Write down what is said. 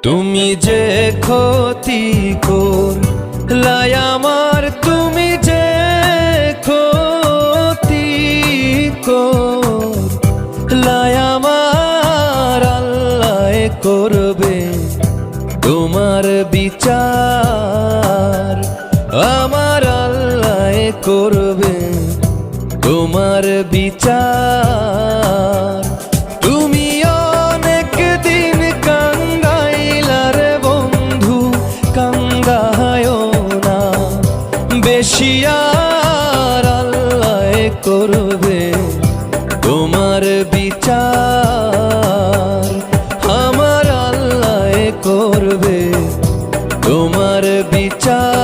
তুমি যে ক্ষতি করলাই আমার, তুমি যে ক্ষতি করলাই আমার, আল্লাহ করবে তোমার বিচার। আমার আল্লাহ করবে তোমার বিচার। তুমি অনেক দিন কাঙ্গাইলার বন্ধু, কাঙ্গায়ও না বেশি আর, আল্লাহ করবে তোমার বিচার। আমার আল্লাহ করবে তোমার বিচার।